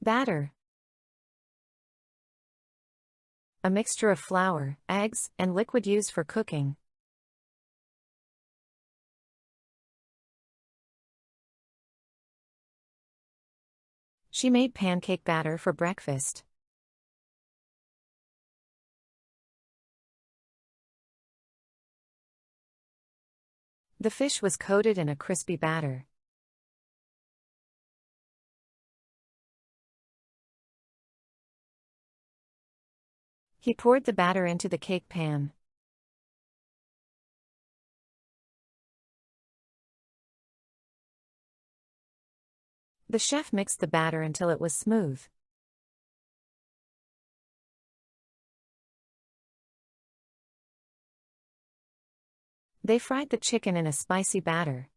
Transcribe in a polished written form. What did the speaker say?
Batter. A mixture of flour, eggs, and liquid used for cooking. She made pancake batter for breakfast. The fish was coated in a crispy batter. He poured the batter into the cake pan. The chef mixed the batter until it was smooth. They fried the chicken in a spicy batter.